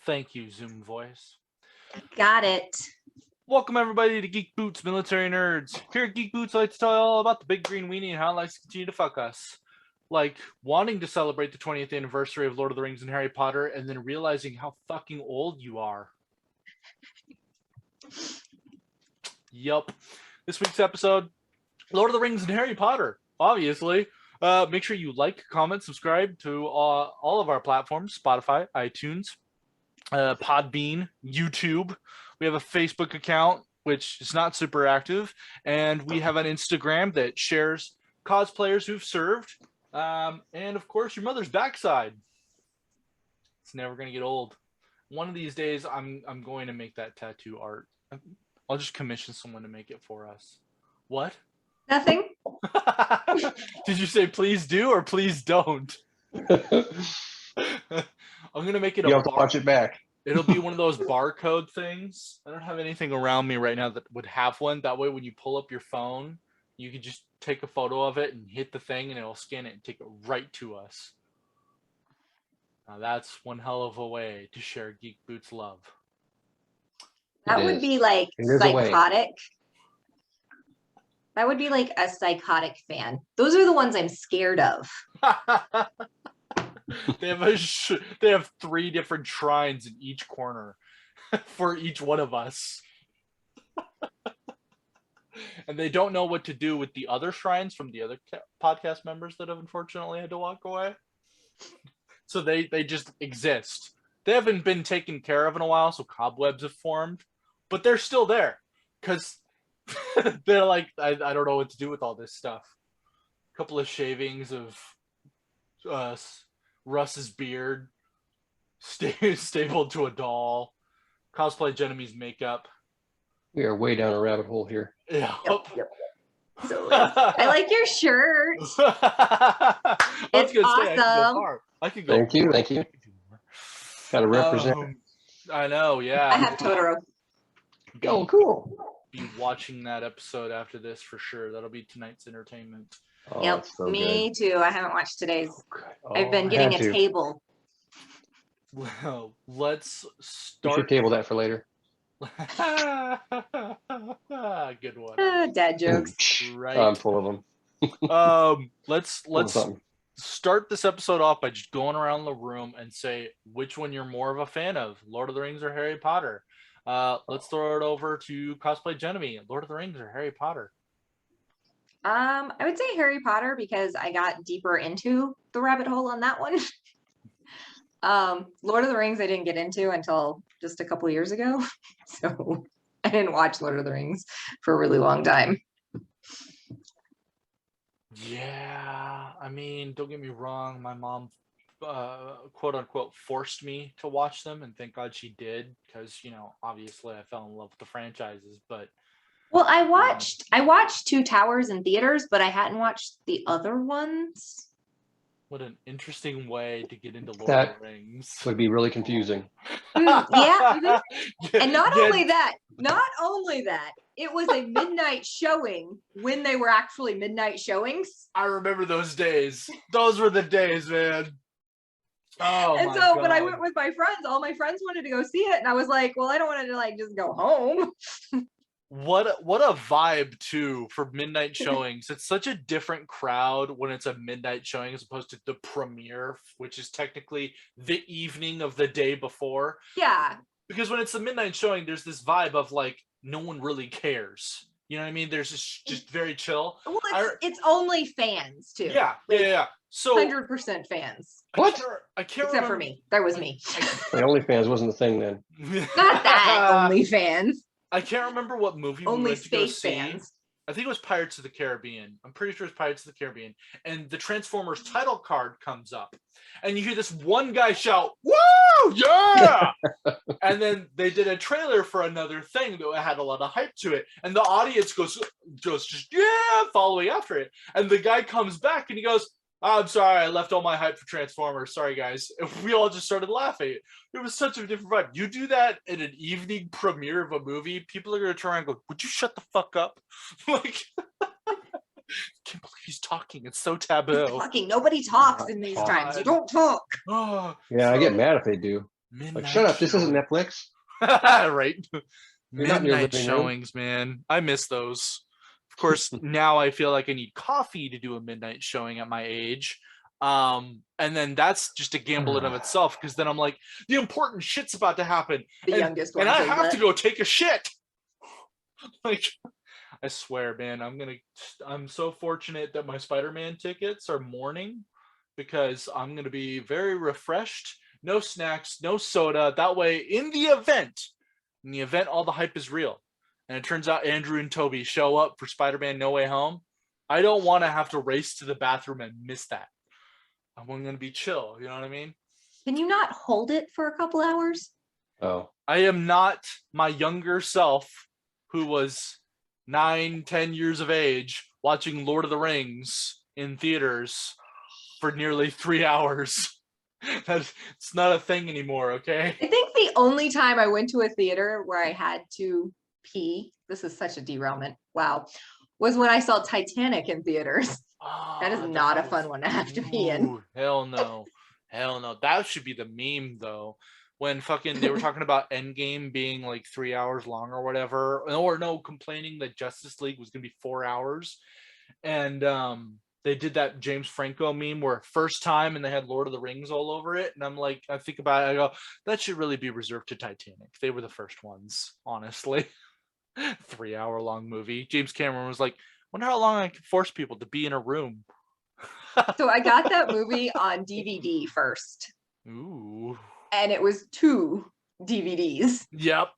Thank you, Zoom voice. Got it. Welcome everybody to Geek Boots Military Nerds. Here at Geek Boots, I like to tell you all about the big green weenie and how it likes to continue to fuck us. Like wanting to celebrate the 20th anniversary of Lord of the Rings and Harry Potter and then realizing how fucking old you are. Yup. This week's episode, Lord of the Rings and Harry Potter, obviously. Make sure you like, comment, subscribe to all of our platforms, Spotify, iTunes, Podbean, YouTube. We have a Facebook account, which is not super active, and we have an Instagram that shares cosplayers who've served, and of course, your mother's backside. It's never going to get old. One of these days, I'm going to make that tattoo art. I'll just commission someone to make it for us. What? Nothing. Did you say please do or please don't? I'm gonna make it. You have to watch it back. It'll be one of those barcode things. I don't have anything around me right now that would have one. That way, when you pull up your phone, you can just take a photo of it and hit the thing, and it'll scan it and take it right to us. Now that's one hell of a way to share Geek Boots love. That would be like psychotic. That would be like a psychotic fan. Those are the ones I'm scared of. They have 3 different shrines in each corner for each one of us. And they don't know what to do with the other shrines from the other podcast members that have unfortunately had to walk away. So they just exist. They haven't been taken care of in a while, so cobwebs have formed. But they're still there. Because they're like, I don't know what to do with all this stuff. A couple of shavings of Russ's beard, stapled to a doll, Cosplay Genemy's makeup. We are way down a rabbit hole here. Yeah. Yep. So I like your shirt. It's awesome. I could go. Thank you. Got to represent. I know, yeah. I have Totoro. Oh, cool. Be watching that episode after this for sure. That'll be tonight's entertainment. Oh, yep, so me good. too. I haven't watched today's. Oh, I've been getting a table. Well, let's start. You should table that for later. Good one. Dad jokes. Right. I'm full of them. Let's start this episode off by just going around the room and say which one you're more of a fan of, Lord of the Rings or Harry Potter. Let's throw it over to Cosplay Genemy. Lord of the Rings or Harry Potter? I would say Harry Potter because I got deeper into the rabbit hole on that one. Lord of the Rings I didn't get into until just a couple years ago. So I didn't watch Lord of the Rings for a really long time. Yeah, I mean, don't get me wrong. My mom, quote unquote, forced me to watch them, and thank God she did, because obviously I fell in love with the franchises. But well, I watched Two Towers in theaters, but I hadn't watched the other ones. What an interesting way to get into Lord of the Rings. Would be really confusing. Yeah. And not only that, it was a midnight showing when they were actually midnight showings. I remember those days. Those were the days, man. Oh, and so when I went with my friends, all my friends wanted to go see it, and I was like, well, I don't want to just go home. What a vibe too for midnight showings. It's such a different crowd when it's a midnight showing as opposed to the premiere, which is technically the evening of the day before. Yeah. Because when it's the midnight showing, there's this vibe of like no one really cares. You know what I mean? There's just very chill. Well, it's only fans too. Yeah, like, yeah. So 100% fans. What? I can't Except for me. That was me. The OnlyFans wasn't the thing then. Not that OnlyFans. I can't remember what movie only we went to go space see. fans. I think it was Pirates of the Caribbean. I'm pretty sure it's Pirates of the Caribbean. And the Transformers title card comes up. And you hear this one guy shout, "Woo! Yeah!" And then they did a trailer for another thing that had a lot of hype to it. And the audience goes just, yeah, following after it. And the guy comes back and he goes, "I'm sorry, I left all my hype for Transformers. Sorry, guys." And we all just started laughing. It was such a different vibe. You do that in an evening premiere of a movie, people are going to turn around and go, "Would you shut the fuck up?" Like, I can't believe he's talking. It's so taboo. Nobody talks in these times. You don't talk. Yeah, I get mad if they do. Midnight shut up! This isn't showing. Netflix. Right. You're not in your Midnight living room. showings, man. I miss those. Of course, now I feel like I need coffee to do a midnight showing at my age. And then that's just a gamble in of itself, because then I'm like, the important shit's about to happen. The youngest one and I says have that. to go take a shit. Like, I swear, man, I'm so fortunate that my Spider-Man tickets are morning, because I'm gonna be very refreshed. No snacks, no soda. That way, in the event, all the hype is real, and it turns out Andrew and Toby show up for Spider-Man No Way Home, I don't want to have to race to the bathroom and miss that. I'm going to be chill. You know what I mean? Can you not hold it for a couple hours? Oh, I am not my younger self, who was 9-10 years of age watching Lord of the Rings in theaters for nearly 3 hours. It's not a thing anymore, okay? I think the only time I went to a theater where I had to pee, this is such a derailment, wow, was when I saw Titanic in theaters. That is not a fun one to have to be in. Hell no. Hell no. That should be the meme, though. When fucking they were talking about Endgame being like 3 hours long or whatever, or no, complaining that Justice League was gonna be 4 hours. And they did that James Franco meme where first time and they had Lord of the Rings all over it. And I'm like, I think about it, I go, that should really be reserved to Titanic. They were the first ones, honestly. 3 hour long movie. James Cameron was like, wonder how long I can force people to be in a room. So I got that movie on DVD first. Ooh. And it was 2 DVDs. Yep.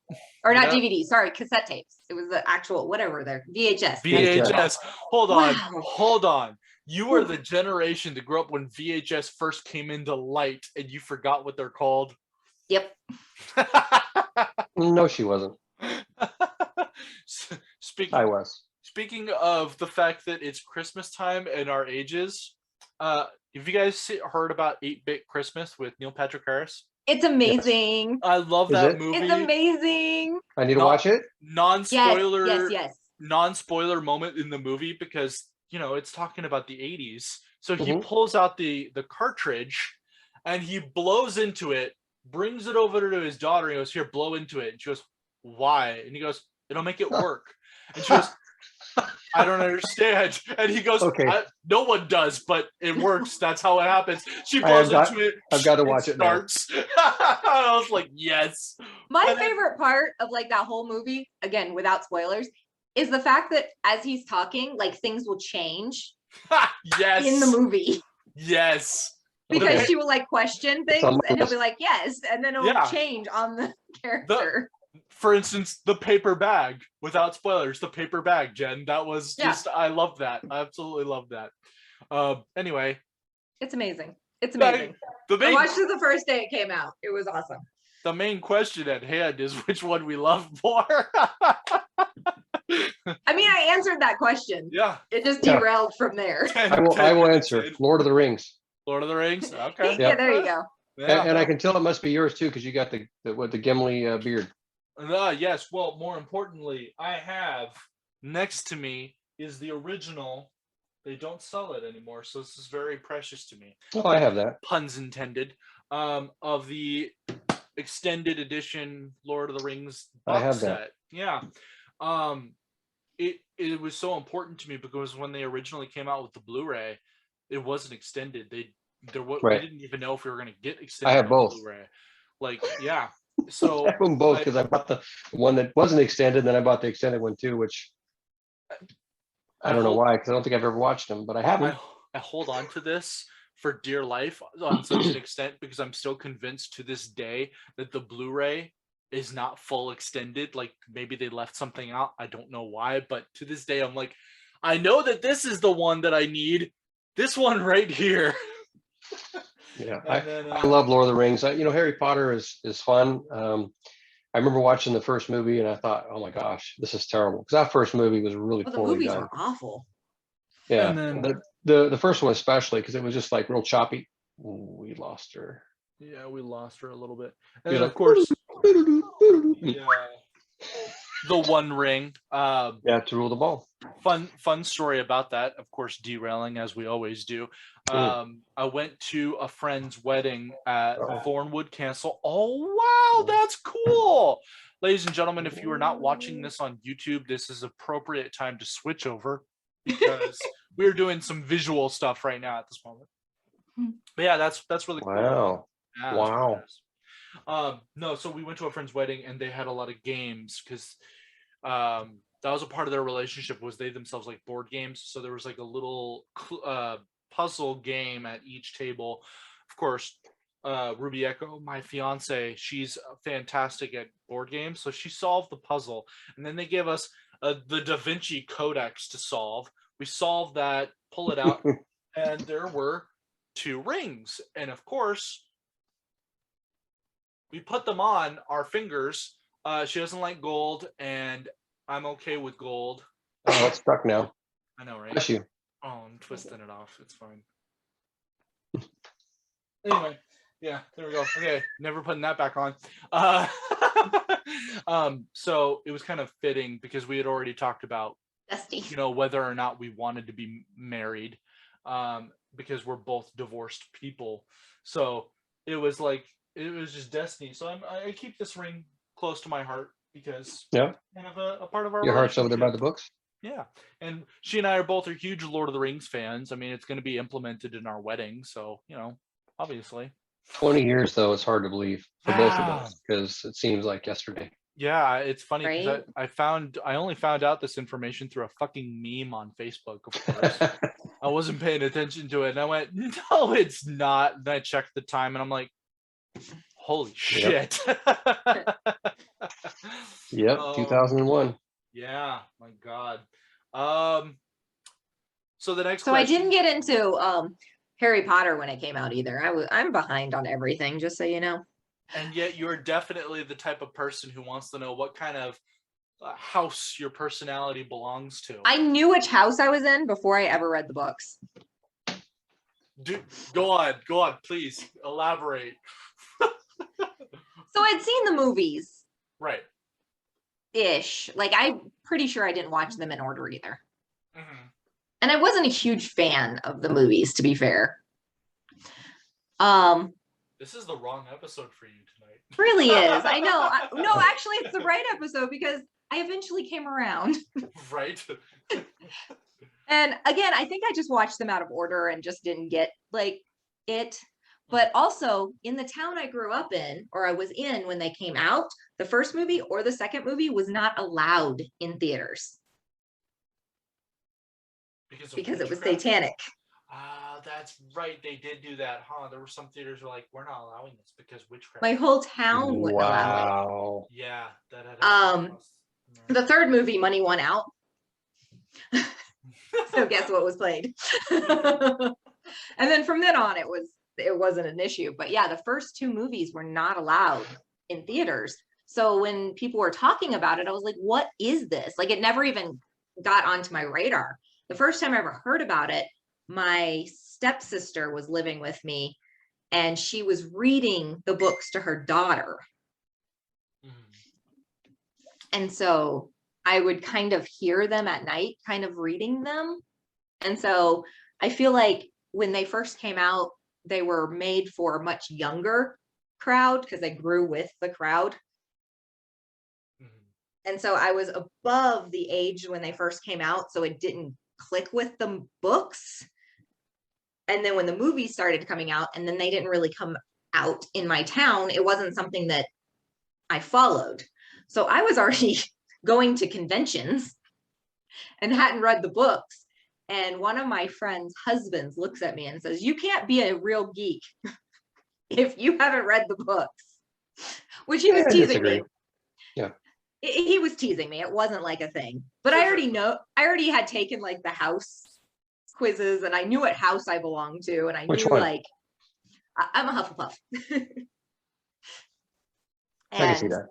Or not Yep. DVDs, sorry, cassette tapes. It was the actual, whatever they're, VHS. VHS. Hold on. Wow. Hold on. You are the generation that grew up when VHS first came into light and you forgot what they're called. Yep. no, she wasn't. I was. Speaking of the fact that it's Christmas time and our ages, have you guys heard about 8-Bit Christmas with Neil Patrick Harris? It's amazing. Yes. I love that movie. It's amazing. I need to watch it. Non-spoiler. Yes. Non-spoiler moment in the movie, because it's talking about the 80s. So he Mhm. pulls out the cartridge and he blows into it, brings it over to his daughter, and he goes, here, blow into it. And she goes, why? And he goes, it'll make it work. And she goes, I don't understand. And he goes, okay, no one does, but it works. That's how it happens. She blows into it. I've got to watch it now. I was like, yes. My favorite part of like that whole movie, again, without spoilers, is the fact that as he's talking, like things will change yes. in the movie. Yes. Because she will like question things and he'll be like, yes. And then it'll change on the character. For instance, the paper bag, without spoilers, the paper bag, Jen, that was just, I love that. I absolutely love that. Anyway. It's amazing. It's amazing. I watched it the first day it came out. It was awesome. The main question at hand is which one we love more. I mean, I answered that question. Yeah. It just derailed from there. I will answer. Lord of the Rings. Lord of the Rings? Okay. Yeah, there you go. Yeah. And I can tell it must be yours too, because you got the Gimli beard. Yes. Well, more importantly, I have next to me is the original. They don't sell it anymore, so this is very precious to me. Oh, I have that. Puns intended. Of the extended edition Lord of the Rings box I have set. that. Yeah. It was so important to me because when they originally came out with the Blu-ray, it wasn't extended. We didn't even know if we were going to get extended. I have both. Blu-ray. Like, yeah. So I have them both because I bought the one that wasn't extended, and then I bought the extended one too, which I don't know why, because I don't think I've ever watched them, but I haven't. I hold on to this for dear life on such an extent because I'm still convinced to this day that the Blu-ray is not full extended. Like maybe they left something out. I don't know why, but to this day, I'm like, I know that this is the one that I need. This one right here. Yeah, I love Lord of the Rings. Harry Potter is fun. I remember watching the first movie and I thought, oh my gosh, this is terrible. Because that first movie was really poorly done. The movies are awful. Yeah, and then, the first one especially, because it was just like real choppy. Ooh, we lost her. Yeah, we lost her a little bit. And then, of course, yeah. the One Ring. Yeah, to rule the ball. Fun story about that. Of course, derailing as we always do. I went to a friend's wedding at Thornwood Castle. Oh wow, that's cool. Ladies and gentlemen, if you are not watching this on YouTube, this is appropriate time to switch over because we're doing some visual stuff right now at this moment. But yeah, that's really cool. Wow. Yeah, wow. No, so we went to a friend's wedding and they had a lot of games because that was a part of their relationship was they themselves like board games. So there was like a little puzzle game at each table. Of course, Ruby Echo, my fiance, she's fantastic at board games. So she solved the puzzle. And then they gave us the Da Vinci Codex to solve. We solved that, pull it out, and there were 2 rings. And of course, we put them on our fingers. She doesn't like gold, and I'm okay with gold. Oh, it's stuck now. I know, right? Bless you. Oh, I'm twisting it off. It's fine. Anyway, yeah, there we go. Okay, never putting that back on. So it was kind of fitting because we had already talked about, Dusty. whether or not we wanted to be married, because we're both divorced people. So it was just destiny. So I keep this ring close to my heart because kind of a part of our Your heart's over there by the books. Yeah, and she and I are both huge Lord of the Rings fans. I mean, it's going to be implemented in our wedding, so obviously. 20 years though, it's hard to believe for both of us because it seems like yesterday. Yeah, it's funny because Right? I only found out this information through a fucking meme on Facebook, of course. I wasn't paying attention to it, and I went, no, it's not. And I checked the time, and I'm like, holy shit. Yep, 2001. Yeah, my God. So the next So question. I didn't get into Harry Potter when it came out either. I'm behind on everything, just so you know. And yet you're definitely the type of person who wants to know what kind of house your personality belongs to. I knew which house I was in before I ever read the books. Dude, go on, please elaborate. So I'd seen the movies. Right. Ish. Like, I'm pretty sure I didn't watch them in order either. Mm-hmm. And I wasn't a huge fan of the movies, to be fair. This is the wrong episode for you tonight. Really is. I know. No, actually, it's the right episode because I eventually came around. Right. And again, I think I just watched them out of order and just didn't get it. But also in the town I grew up in, or I was in when they came out, the first movie or the second movie was not allowed in theaters. Because it was satanic. That's right. They did do that, huh? There were some theaters who were like, we're not allowing this because witchcraft. My whole town wouldn't allow it. Yeah, that had the third movie, Money Won Out. So guess what was played? And then from then on, it wasn't an issue. But yeah, the first 2 movies were not allowed in theaters. So when people were talking about it, I was like, what is this? Like, it never even got onto my radar. The first time I ever heard about it, my stepsister was living with me and she was reading the books to her daughter. And so I would kind of hear them at night, kind of reading them. And so I feel like when they first came out, they were made for a much younger crowd because they grew with the crowd. And so I was above the age when they first came out, so it didn't click with the books. And then when the movies started coming out, and then they didn't really come out in my town, it wasn't something that I followed. So I was already going to conventions and hadn't read the books. And one of my friend's husbands looks at me and says, you can't be a real geek if you haven't read the books, which he was teasing me. Yeah. He was teasing me. It wasn't like a thing, but I already had taken like the house quizzes and I knew what house I belonged to. And I knew like, I'm a Hufflepuff. I can see that.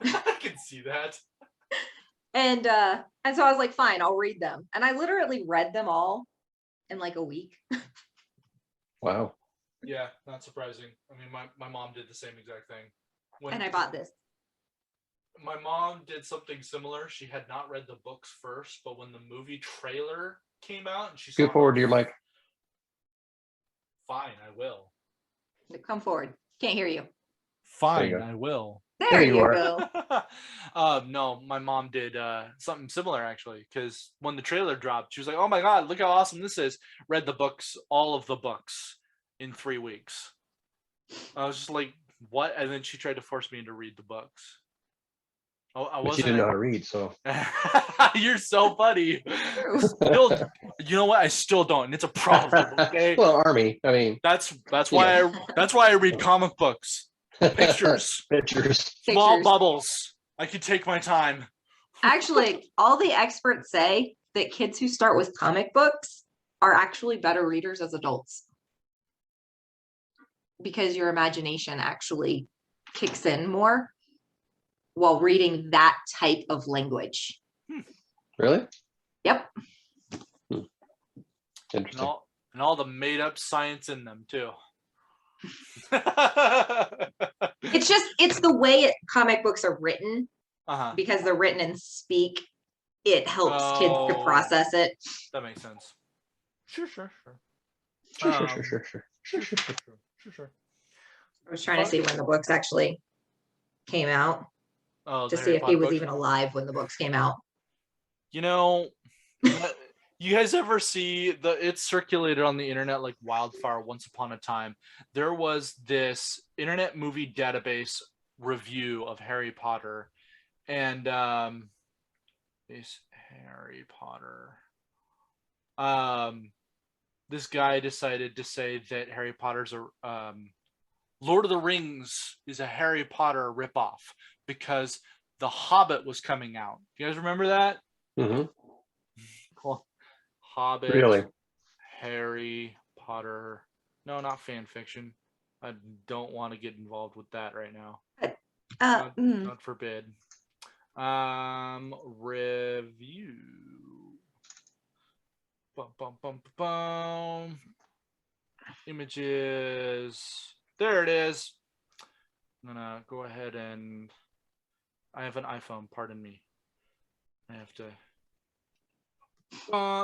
I can see that. And so I was like, fine, I'll read them. And I literally read them all in like a week. Wow. Yeah, not surprising. I mean, my mom did the same exact thing. And I bought this. My mom did something similar. She had not read the books first, but when the movie trailer came out and she saw Scoot forward to your mic. Fine, I will. Come forward. Can't hear you. Fine, I will. There you go. No, my mom did something similar actually, because when the trailer dropped, she was like, "Oh my god, look how awesome this is!" Read the books, all of the books, in 3 weeks. I was just like, "What?" And then she tried to force me to read the books. Oh, I But wasn't. you didn't know how to read, so. You're so funny. Still, you know what? I still don't, and it's a problem. Okay. Well, Army. I mean, that's why I read comic books. Pictures. Small bubbles. I can take my time. Actually, all the experts say that kids who start with comic books are actually better readers as adults, because your imagination actually kicks in more while reading that type of language. Really? Yep. Interesting. And all the made up science in them too. It's the way comic books are written, because they're written in speak. It helps kids to process it. That makes sense. Sure. Sure. I was trying to see when the books actually came out, to see if he was even alive when the books came out. You know, you guys ever see it's circulated on the internet like wildfire once upon a time. There was this Internet Movie Database review of Harry Potter, and this Harry Potter. This guy decided to say that Harry Potter's a Lord of the Rings is a Harry Potter ripoff because The Hobbit was coming out. You guys remember that? Mm-hmm. Cool. Hobbit. Really? Harry Potter. No, not fan fiction. I don't want to get involved with that right now. God forbid. Review. Images. There it is. I'm gonna go ahead and I have an iPhone, pardon me. I have to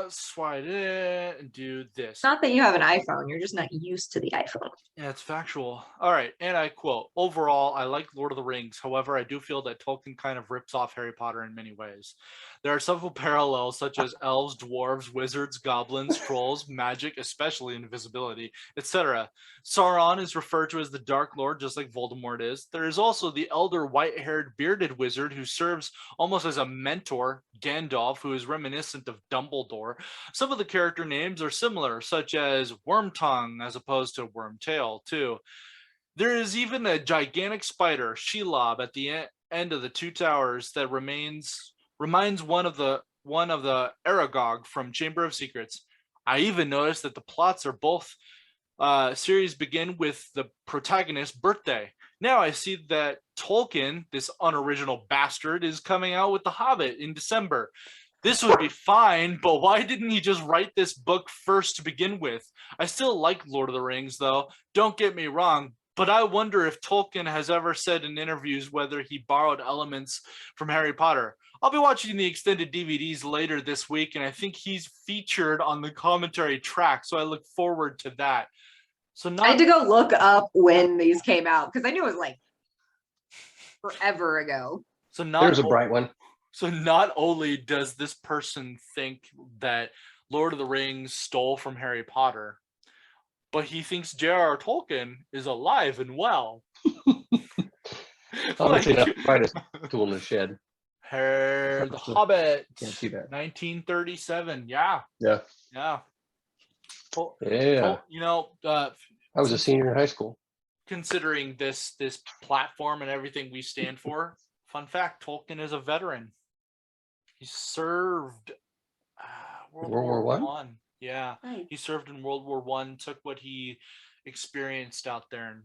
slide it and do this. Not that you have an iPhone, you're just not used to the iPhone. Yeah, it's factual. All right, and I quote, overall, I like Lord of the Rings. However, I do feel that Tolkien kind of rips off Harry Potter in many ways. There are several parallels, such as elves, dwarves, wizards, goblins, trolls, magic, especially invisibility, etc. Sauron is referred to as the Dark Lord, just like Voldemort is. There is also the elder, white-haired, bearded wizard who serves almost as a mentor, Gandalf, who is reminiscent of Dumbledore. Some of the character names are similar, such as Wormtongue as opposed to Wormtail, too. There is even a gigantic spider, Shelob, at the end of the Two Towers that reminds one of the Aragog from Chamber of Secrets. I even noticed that the plots are both series begin with the protagonist's birthday. Now I see that Tolkien, this unoriginal bastard, is coming out with The Hobbit in December. This would be fine, but why didn't he just write this book first to begin with? I still like Lord of the Rings, though. Don't get me wrong, but I wonder if Tolkien has ever said in interviews whether he borrowed elements from Harry Potter. I'll be watching the extended DVDs later this week, and I think he's featured on the commentary track, so I look forward to that. I had to go look up when these came out, because I knew it was like forever ago. There's a bright one. So not only does this person think that Lord of the Rings stole from Harry Potter, but he thinks J.R.R. Tolkien is alive and well. Obviously not the brightest tool in the shed. The Hobbit. Can't see that. 1937. Yeah. Yeah. You know, I was a senior in high school. Considering this platform and everything we stand for, fun fact: Tolkien is a veteran. He served World War One. Yeah, right. He served in World War One. Took what he experienced out there and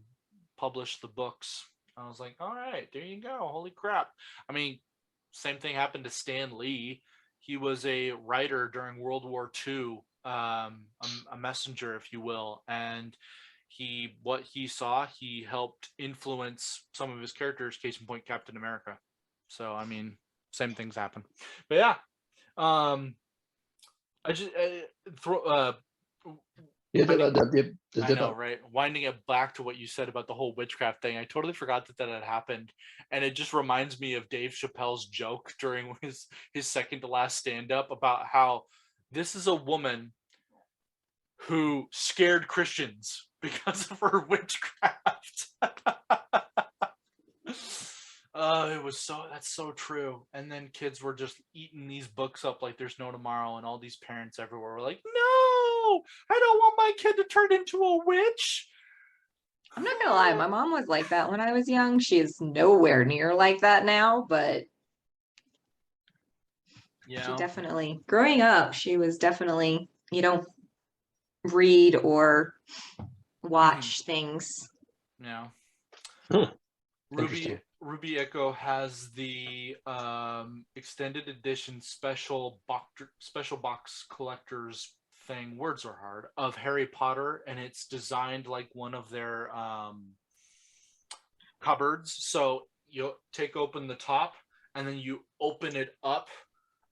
published the books. I was like, all right, there you go. Holy crap! I mean, same thing happened to Stan Lee. He was a writer during World War II, a messenger, if you will, and what he saw, he helped influence some of his characters. Case in point, Captain America. So I mean, same things happen. But yeah, I just throw. I know, right? Winding it back to what you said about the whole witchcraft thing, I totally forgot that had happened, and it just reminds me of Dave Chappelle's joke during his second to last stand-up about how this is a woman who scared Christians because of her witchcraft. That's so true. And then kids were just eating these books up like there's no tomorrow, and all these parents everywhere were like, no, I don't want my kid to turn into a witch. I'm not gonna lie, my mom was like that when I was young. She is nowhere near like that now, but yeah, she definitely, growing up, she was definitely, read or watch things. Yeah. Hmm. Ruby Echo has the extended edition special box collectors thing. Words are hard, of Harry Potter, and it's designed like one of their cupboards. So you take open the top, and then you open it up,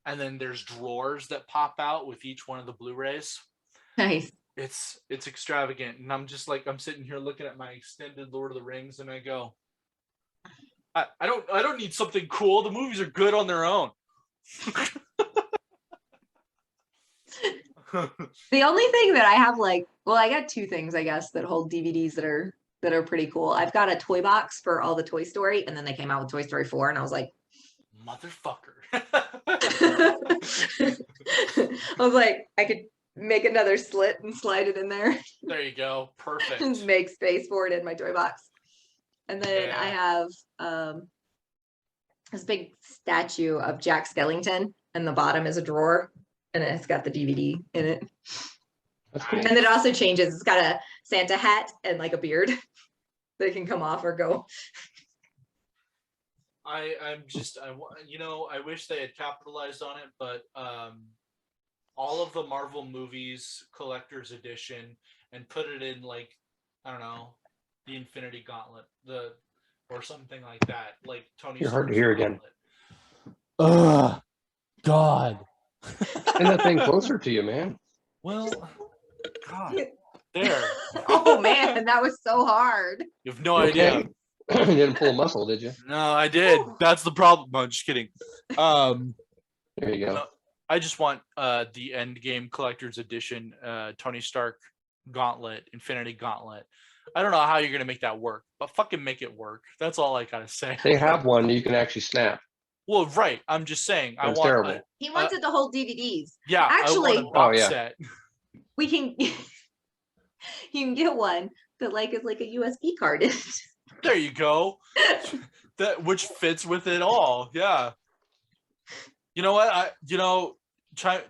and then there's drawers that pop out with each one of the Blu-rays. Nice. It's extravagant, and I'm sitting here looking at my extended Lord of the Rings, and I go, I don't need something cool. The movies are good on their own. The only thing that I have, I got two things, I guess, that hold DVDs that are pretty cool. I've got a toy box for all the Toy Story, and then they came out with Toy Story 4, and I was like, motherfucker. I was like, I could make another slit and slide it in there. There you go. Perfect. Make space for it in my toy box. And then I have this big statue of Jack Skellington, and the bottom is a drawer, and it's got the DVD in it. That's cool. And it also changes. It's got a Santa hat and like a beard that can come off or go. I wish they had capitalized on it, but all of the Marvel movies collector's edition and put it in, like, I don't know, the Infinity Gauntlet, or something like that, like Tony. You're hard to hear again. Ugh, God. And that thing closer to you, man. Well, God, there. Oh man, that was so hard. You have no idea. You didn't pull a muscle, did you? No, I did. That's the problem. No, I'm just kidding. There you go. No, I just want the Endgame Collector's Edition Tony Stark Gauntlet, Infinity Gauntlet. I don't know how you're gonna make that work, but fucking make it work. That's all I gotta say. They have one you can actually snap. Well, right. I'm just saying. That's terrible. He wants it to hold DVDs. Yeah, actually, I want a box set. We can. You can get one that is like a USB card. There you go. Which fits with it all. Yeah. You know what?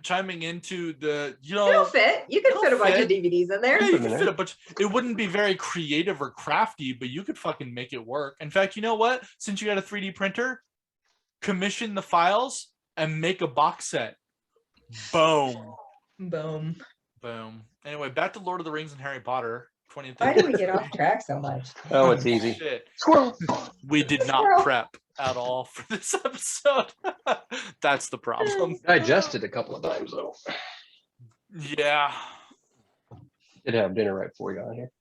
Chiming into the, it'll fit. You can fit a bunch of DVDs in there. Yeah, you can fit a bunch. It wouldn't be very creative or crafty, but you could fucking make it work. In fact, you know what? Since you got a 3D printer, commission the files and make a box set. Boom. Boom. Boom. Anyway, back to Lord of the Rings and Harry Potter. 20th. Why did we get off track so much? Oh, it's easy. Shit. Squirrel. We did not prep at all for this episode. That's the problem. Digested a couple of times though. Yeah. Did have dinner right before we got here.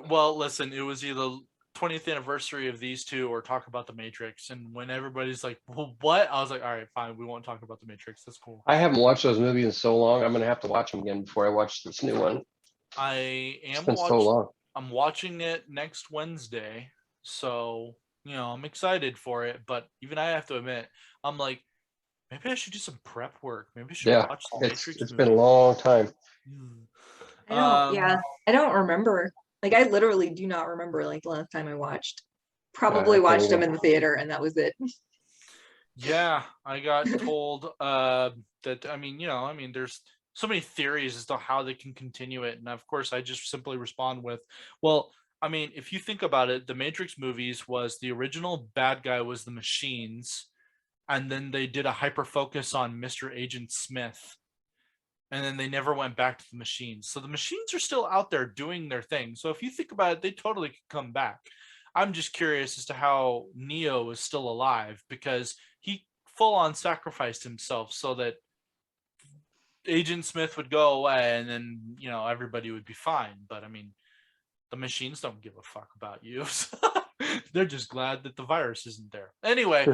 Well, listen, it was either 20th anniversary of these two or talk about the Matrix, and when everybody's like, well, what? I was like, all right, fine, we won't talk about the Matrix. That's cool. I haven't watched those movies in so long. I'm gonna have to watch them again before I watch this new one. It's been so long. I'm watching it next Wednesday, so I'm excited for it. But even I have to admit, I'm like, maybe I should do some prep work. Maybe I should watch the Matrix. It's been a long time. I don't remember. I literally do not remember the last time I watched. Probably watched them in the theater, and that was it. Yeah, I got told that. There's so many theories as to how they can continue it, and of course, I just simply respond with, well, if you think about it, the Matrix movies was the original bad guy was the machines, and then they did a hyper focus on Mr. Agent Smith. And then they never went back to the machines. So the machines are still out there doing their thing. So if you think about it, they totally could come back. I'm just curious as to how Neo is still alive, because he full on sacrificed himself so that Agent Smith would go away and then, everybody would be fine. But I mean, the machines don't give a fuck about you. They're just glad that the virus isn't there. Anyway,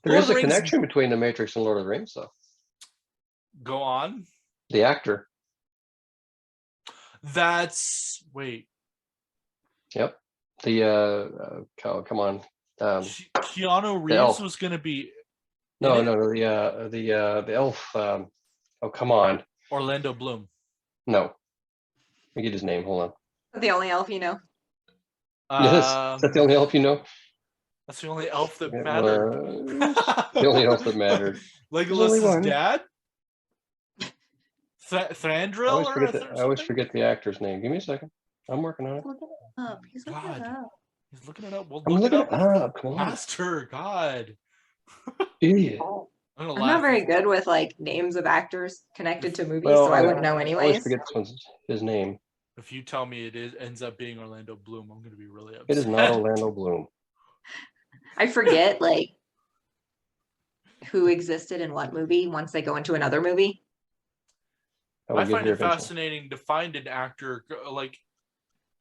there is a connection between the Matrix and Lord of the Rings, though. Go on. The actor. Wait. Yep. The come on. Keanu Reeves was going to be. No. The elf. Come on. Orlando Bloom. No. Let me get his name. Hold on. The only elf you know. Yes. Is that the only elf you know? That's the only elf that mattered. The only elf that mattered. Legolas's dad? Thranduil? I always forget the actor's name. Give me a second. I'm working on it. He's looking it up. He's looking it up. We'll I'm looking it up. Come on. Master, God. Idiot. I'm not very good with like names of actors connected to movies, so I wouldn't know anyways. I always forget this one's his name. If you tell me it ends up being Orlando Bloom, I'm going to be really upset. It is not Orlando Bloom. I forget like who existed in what movie once they go into another movie. I find it fascinating to find an actor, like,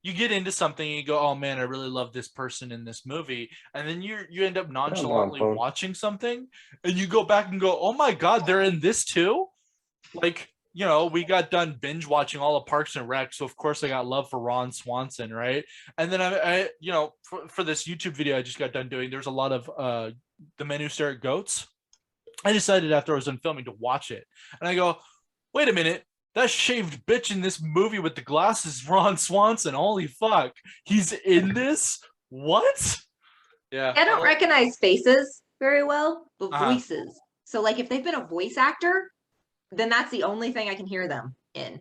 you get into something and you go, oh man, I really love this person in this movie, and then you end up nonchalantly watching something and you go back and go, oh my God, they're in this too. Like, we got done binge watching all of Parks and Rec, so of course I got love for Ron Swanson, right? And then I for this YouTube video I just got done doing, there's a lot of The Men Who Stare at Goats. I decided after I was done filming to watch it, and I go, wait a minute, that shaved bitch in this movie with the glasses, Ron Swanson. Holy fuck, he's in this? What? Yeah, I don't recognize faces very well, but voices. So like if they've been a voice actor, then that's the only thing I can hear them in.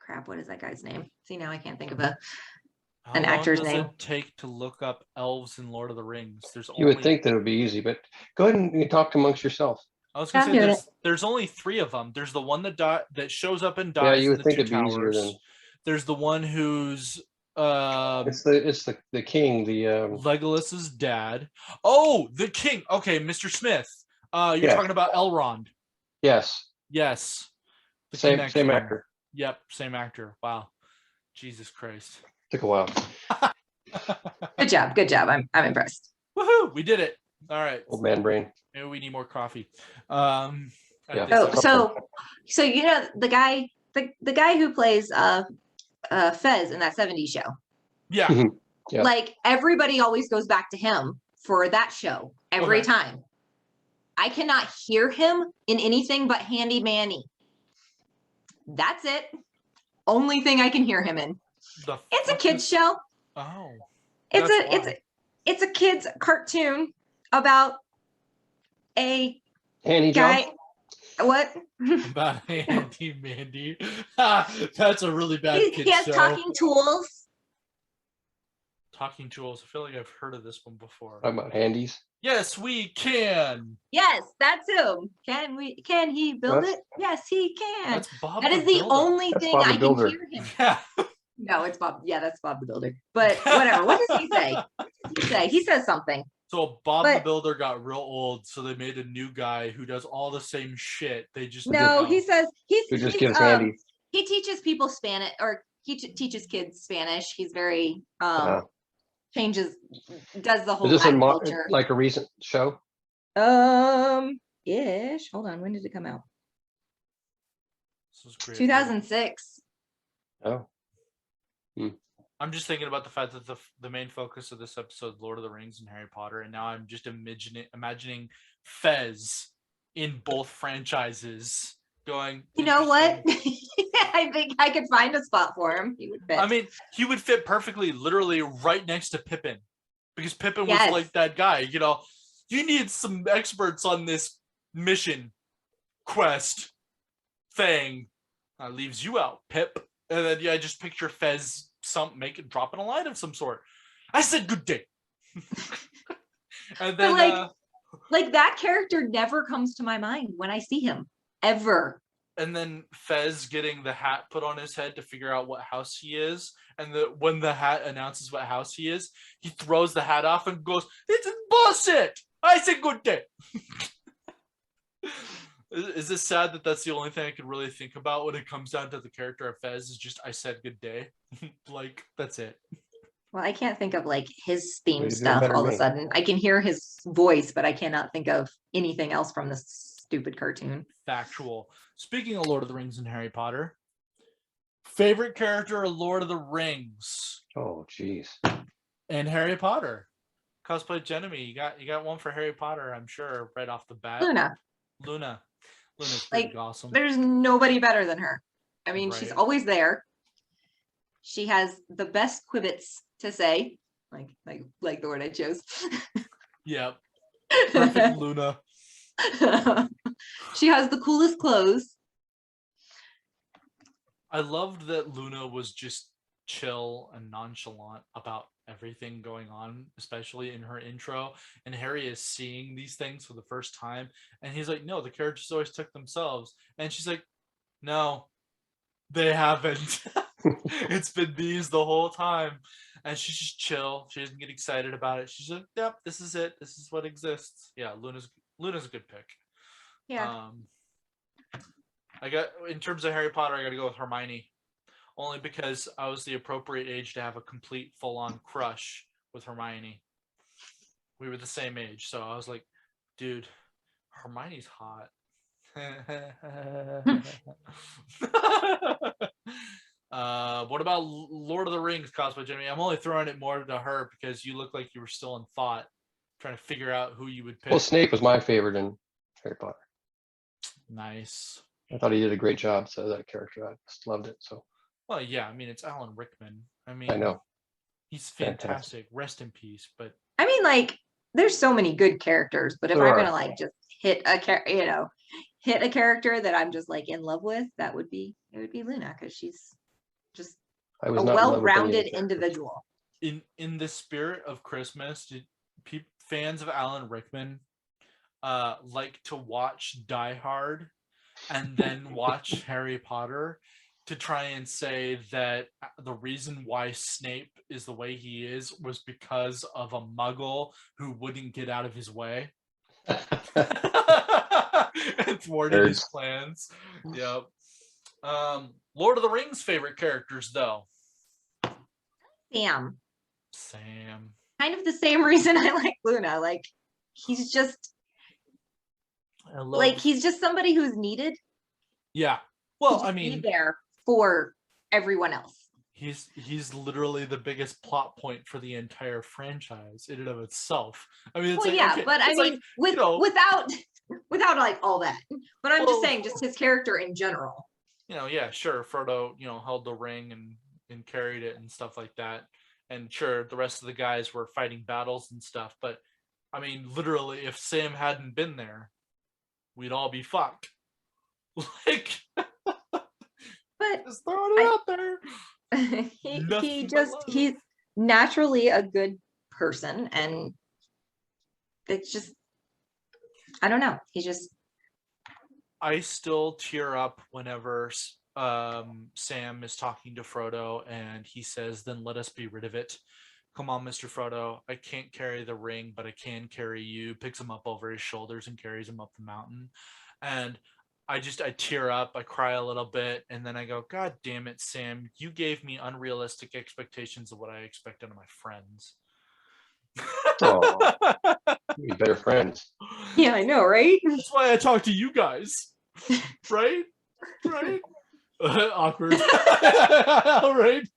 Crap, what is that guy's name? See, now I can't think of an actor's name. How long does it take to look up elves in Lord of the Rings? You would think that it would be easy, but go ahead and talk amongst yourself. I was going to say there's only 3 of them. There's the one that shows up and dies. Yeah, you would think it'd be easier than. There's the one who's it's the king, the Legolas's dad. Oh, the king. Okay, Mr. Smith. You're talking about Elrond. Yes. The same actor. Yep, same actor. Wow. Jesus Christ. Took a while. Good job. I'm impressed. Woohoo! We did it. All right. Old man brain. Maybe we need more coffee. So the guy who plays Fez in that 70s show. Yeah. Yeah. Like everybody always goes back to him for that show every time. I cannot hear him in anything but Handy Manny. That's it. Only thing I can hear him in. It's a kid's show. Oh. It's a kid's cartoon about a Handy guy. Job? What? About Handy Mandy. That's a really bad kid's show. He has talking tools. Talking tools. I feel like I've heard of this one before. Talking about handies. Yes, we can. Yes, that's him. Can he build it? Yes, he can. That's Bob. That is the only thing I can hear him. Yeah. No, it's Bob. Yeah, that's Bob the Builder. But whatever. What does he say? He says something. So Bob the Builder got real old, so they made a new guy who does all the same shit. They just he says who just gives handy. He teaches people Spanish, or he teaches kids Spanish. He's very does the whole is this culture. Like a recent show? Ish. Hold on. When did it come out? This was great. 2006. Oh. I'm just thinking about the fact that the main focus of this episode, Lord of the Rings and Harry Potter, and now I'm just imagining Fez in both franchises going. You know what? I think I could find a spot for him. He would fit. I mean, he would fit perfectly, literally right next to Pippin, because Pippin was like that guy. You need some experts on this mission quest thing. Leaves you out, Pip. And then I just picture Fez dropping a line of some sort. I said good day. And then but like that character never comes to my mind when I see him ever. And then Fez getting the hat put on his head to figure out what house he is. And when the hat announces what house he is, he throws the hat off and goes, "It's bullshit! I say good day." Is this sad that that's the only thing I can really think about when it comes down to the character of Fez is just, I said good day? Like, that's it. Well, I can't think of like his theme Well, you're doing stuff better all than of a me. sudden. I can hear his voice, but I cannot think of anything else from this stupid cartoon. Factual. Speaking of Lord of the Rings and Harry Potter, favorite character of Lord of the Rings Oh, geez. and Harry Potter. Cosplay Jenemy, you got one for Harry Potter, I'm sure, right off the bat. Luna. Luna's pretty Like, awesome. there's nobody better than her. I mean, she's Right. always there. She has the best quibbits to say, like the word I chose. Yep. Perfect Luna. She has the coolest clothes. I loved that Luna was just chill and nonchalant about everything going on, especially in her intro. And Harry is seeing these things for the first time. And he's like, no, the characters always took themselves. And she's like, no, they haven't. It's been these the whole time. And she's just chill. She doesn't get excited about it. She's like, yep, this is it. This is what exists. Yeah, Luna's a good pick. Yeah. I got, in terms of Harry Potter, I got to go with Hermione, only because I was the appropriate age to have a complete full-on crush with Hermione. We were the same age, so I was like, dude, Hermione's hot. What about Lord of the Rings cosplay, Jimmy? I'm only throwing it more to her because you look like you were still in thought, trying to figure out who you would pick. Well, Snape was my favorite in Harry Potter. Nice. I thought he did a great job. So that character, I just loved it. So. Well, yeah. I mean, it's Alan Rickman. I mean, I know. He's fantastic. Rest in peace. But I mean, like, there's so many good characters, but if I'm gonna like just hit a character that I'm just like in love with, it would be Luna, because she's just a well-rounded individual. In the spirit of Christmas, did fans of Alan Rickman like to watch Die Hard and then watch Harry Potter to try and say that the reason why Snape is the way he is was because of a muggle who wouldn't get out of his way and thwarted his plans? Yep. Lord of the Rings favorite characters, though. Sam. Kind of the same reason I like Luna. Like, he's just he's just somebody who's needed. Yeah. Well, I mean, be there for everyone else. He's literally the biggest plot point for the entire franchise in and of itself. I mean, it's but I mean, without like all that. But I'm just saying, just his character in general. Yeah, sure. Frodo, held the ring and carried it and stuff like that. And sure, the rest of the guys were fighting battles and stuff. But I mean, literally, if Sam hadn't been there, we'd all be fucked. Like, but just throwing it out there. He's naturally a good person, and it's just, I don't know. I still tear up whenever Sam is talking to Frodo and he says, "Then let us be rid of it. Come on, Mr. Frodo. I can't carry the ring, but I can carry you." Picks him up over his shoulders and carries him up the mountain. And I tear up, I cry a little bit, and then I go, God damn it, Sam, you gave me unrealistic expectations of what I expect out of my friends. Oh, you're better friends. Yeah, I know, right? That's why I talk to you guys. Right? Awkward. Right?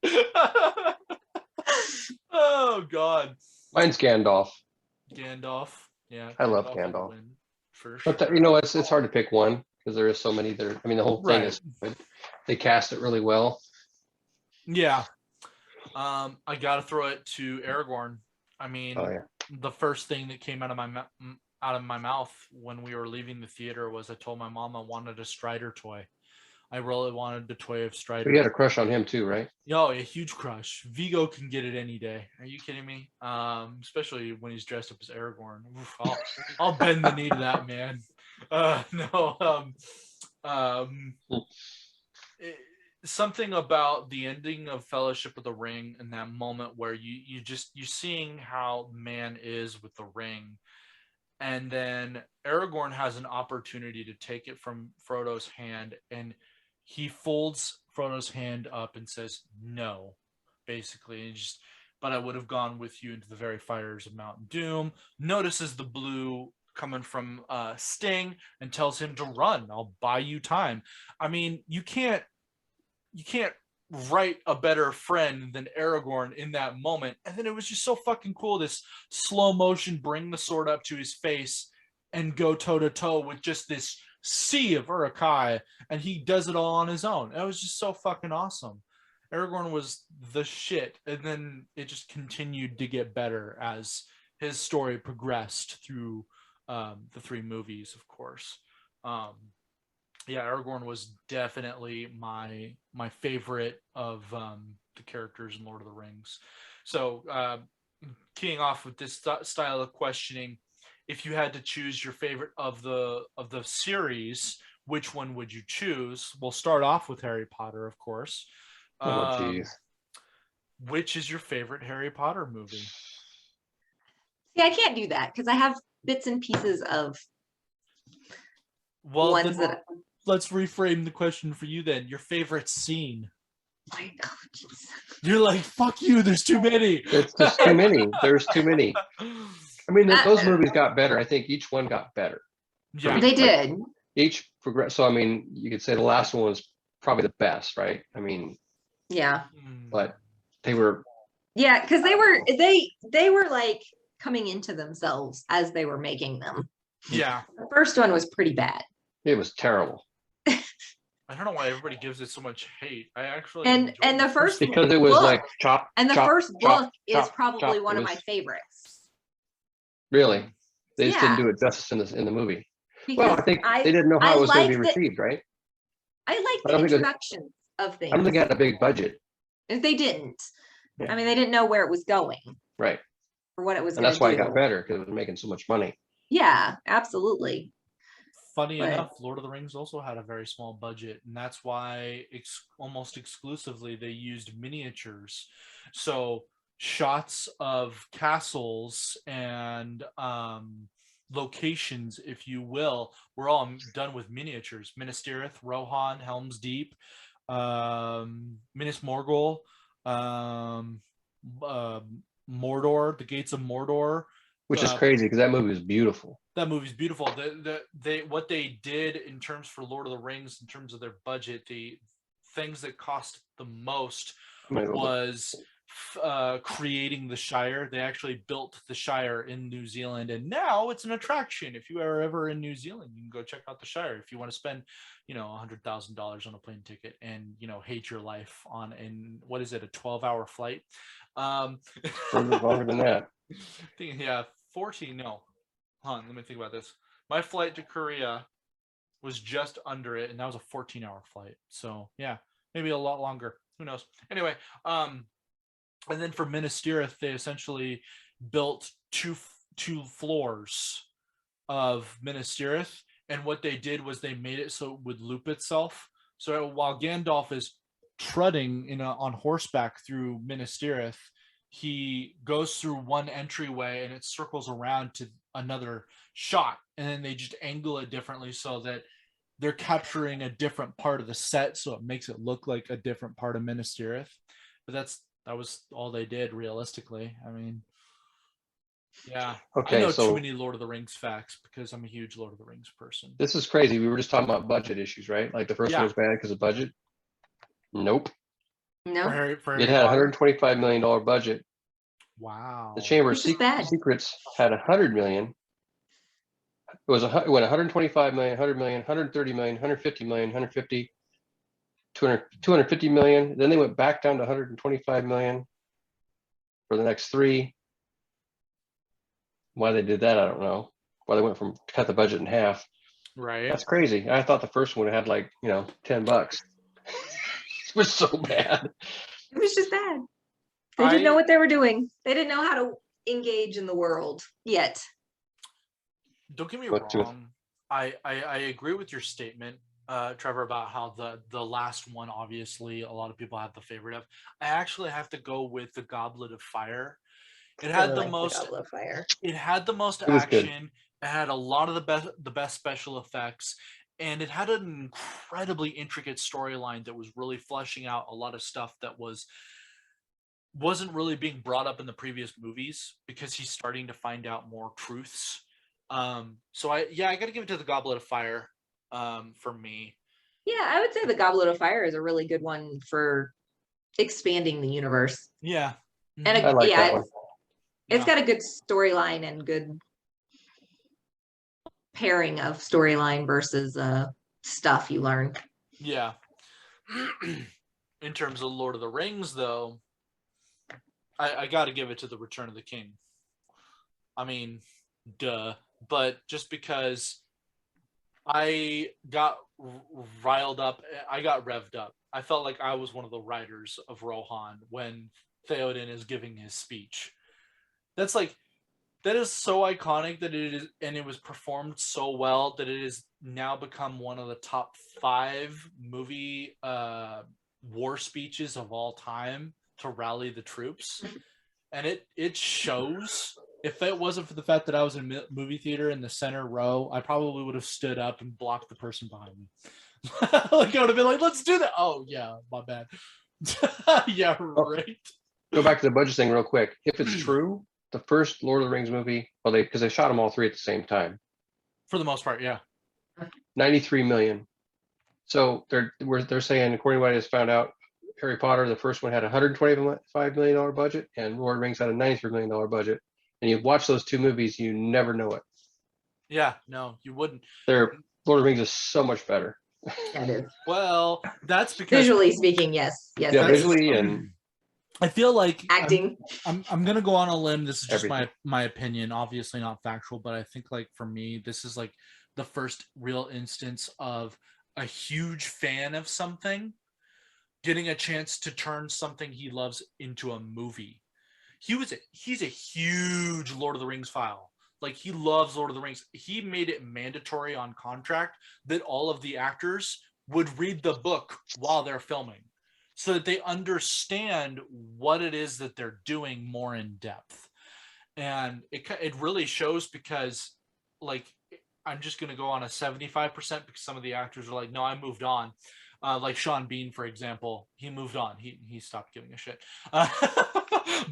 Oh, God. Mine's Gandalf. Yeah. I love Gandalf. For sure. But it's hard to pick one because there is so many there. I mean, the whole thing is good. They cast it really well. Yeah. I gotta throw it to Aragorn. I mean, the first thing that came out of my mouth when we were leaving the theater was I told my mom I wanted a Strider toy. I really wanted the toy of Strider. You had a crush on him too, right? Yo, a huge crush. Vigo can get it any day. Are you kidding me? Especially when he's dressed up as Aragorn. I'll bend the knee to that man. Something about the ending of Fellowship of the Ring and that moment where you're seeing how man is with the ring, and then Aragorn has an opportunity to take it from Frodo's hand, and he folds Frodo's hand up and says no, basically, and just, but I would have gone with you into the very fires of Mount Doom. Notices the blue coming from Sting and tells him to run. I'll buy you time. I mean, you can't write a better friend than Aragorn in that moment. And then it was just so fucking cool. This slow motion, bring the sword up to his face and go toe to toe with just this sea of Uruk-hai. And he does it all on his own. It was just so fucking awesome. Aragorn was the shit. And then it just continued to get better as his story progressed through the 3 movies, of course. Yeah, Aragorn was definitely my favorite of the characters in Lord of the Rings. So, keying off with this style of questioning, if you had to choose your favorite of the series, which one would you choose? We'll start off with Harry Potter, of course. Oh, geez. Which is your favorite Harry Potter movie? See, I can't do that because I have bits and pieces of ones that. Let's reframe the question for you then. Your favorite scene. I know, geez. You're like, fuck you, there's too many. It's just too many. There's too many. I mean, those movies got better. I think each one got better. Yeah, they did. Each progress. So, I mean, you could say the last one was probably the best, right? I mean, yeah. But they were. Yeah, because they were like coming into themselves as they were making them. Yeah. The first one was pretty bad. It was terrible. I don't know why everybody gives it so much hate. I actually and the first because it was book, like chop. And the chop, first chop, book is chop, probably chop. one of my favorites. Really, they just didn't do it justice in the movie. Because well, I think they didn't know how it was going to be received, right? I like the introduction of things. I don't think it had a big budget. They didn't. Yeah. I mean, they didn't know where it was going. Right. Or what it was. And that's why it got better, because it was making so much money. Yeah, absolutely. Funny enough, Lord of the Rings also had a very small budget, and that's why almost exclusively they used miniatures. So shots of castles and locations, if you will, were all done with miniatures. Minas Tirith, Rohan, Helm's Deep, Minas Morgul, Mordor, the Gates of Mordor. Which is crazy because that movie was beautiful. That movie's beautiful. What they did in terms for Lord of the Rings, in terms of their budget, the things that cost the most was creating the Shire. They actually built the Shire in New Zealand, and now it's an attraction. If you are ever in New Zealand, you can go check out the Shire. If you want to spend, $100,000 on a plane ticket and hate your life on what is it, a 12-hour flight? Longer than that. Yeah, 14. No, hold on. Let me think about this. My flight to Korea was just under it, and that was a 14-hour flight. So yeah, maybe a lot longer. Who knows? Anyway, and then for Minas Tirith, they essentially built two floors of Minas Tirith, and what they did was they made it so it would loop itself. So while Gandalf is trudging on horseback through Minas Tirith, he goes through one entryway and it circles around to another shot, and then they just angle it differently so that they're capturing a different part of the set, so it makes it look like a different part of Minas Tirith. But that was all they did realistically. I mean, yeah. Okay, I know too many Lord of the Rings facts because I'm a huge Lord of the Rings person. This is crazy. We were just talking about budget issues, right? Like the first one was bad because of budget. Nope. No. It had a $125 million budget. Wow. The Chamber of Secrets had $100 million. It went 125 million, 100 million, 130 million, 150 million, 150, 250 million. Then they went back down to 125 million for the next 3. Why they did that, I don't know. Why they went from cut the budget in half. Right. That's crazy. I thought the first one had like, $10. It was so bad. It was just bad. They didn't know what they were doing. They didn't know how to engage in the world yet. Don't get me wrong. I agree with your statement. Trevor, about how the last one, obviously, a lot of people have the favorite of. I actually have to go with the Goblet of Fire. It I had really the like the most. Goblet of Fire. It had the most It was good. action. It had a lot of the best special effects, and it had an incredibly intricate storyline that was really fleshing out a lot of stuff that wasn't really being brought up in the previous movies because he's starting to find out more truths. So I got to give it to the Goblet of Fire for me. Yeah, I would say the Goblet of Fire is a really good one for expanding the universe. Yeah. And I like that yeah, one. it's got a good storyline and good pairing of storyline versus stuff you learn. Yeah. In terms of Lord of the Rings, though, I got to give it to the Return of the King. I mean, duh. But just because I got riled up, I got revved up. I felt like I was one of the writers of Rohan when Theoden is giving his speech. That's like, that is so iconic that it is, and it was performed so well that it has now become one of the top 5 movie war speeches of all time to rally the troops, and it shows. If it wasn't for the fact that I was in a movie theater in the center row, I probably would have stood up and blocked the person behind me. Like, I would have been like, "Let's do that." Oh yeah, my bad. Yeah, right. Go back to the budget thing real quick. If it's true, the first Lord of the Rings movie, well, because they shot them all 3 at the same time. For the most part, yeah. 93 million. So they're saying, according to what I just found out, Harry Potter, the first one, had a $125 million budget, and Lord of the Rings had a $93 million budget. And you watch those 2 movies, you never know it. Yeah, no, you wouldn't. Lord of the Rings is so much better. That is. Well, that's because Visually speaking, yes. Yes. Yeah, visually and I feel like acting. I'm gonna go on a limb. This is just everything. my opinion, obviously not factual, but I think, like, for me, this is like the first real instance of a huge fan of something getting a chance to turn something he loves into a movie. He's a huge Lord of the Rings file. Like, he loves Lord of the Rings. He made it mandatory on contract that all of the actors would read the book while they're filming, so that they understand what it is that they're doing more in depth. And it really shows because, like, I'm just going to go on a 75% because some of the actors are like, no, I moved on. Like Sean Bean, for example, he moved on. He stopped giving a shit.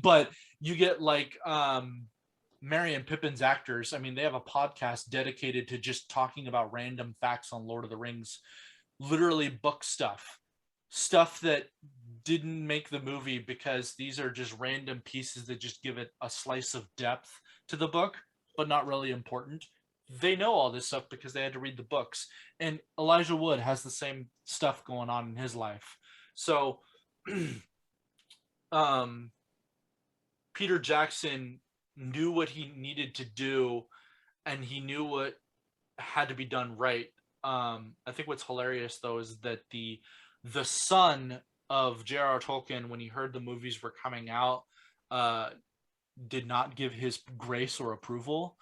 But you get like Merry and Pippin's actors. I mean, they have a podcast dedicated to just talking about random facts on Lord of the Rings, literally book stuff that didn't make the movie because these are just random pieces that just give it a slice of depth to the book, but not really important. They know all this stuff because they had to read the books. And Elijah Wood has the same stuff going on in his life. So Peter Jackson knew what he needed to do, and he knew what had to be done right. I think what's hilarious, though, is that the son of J.R.R. Tolkien, when he heard the movies were coming out, did not give his grace or approval,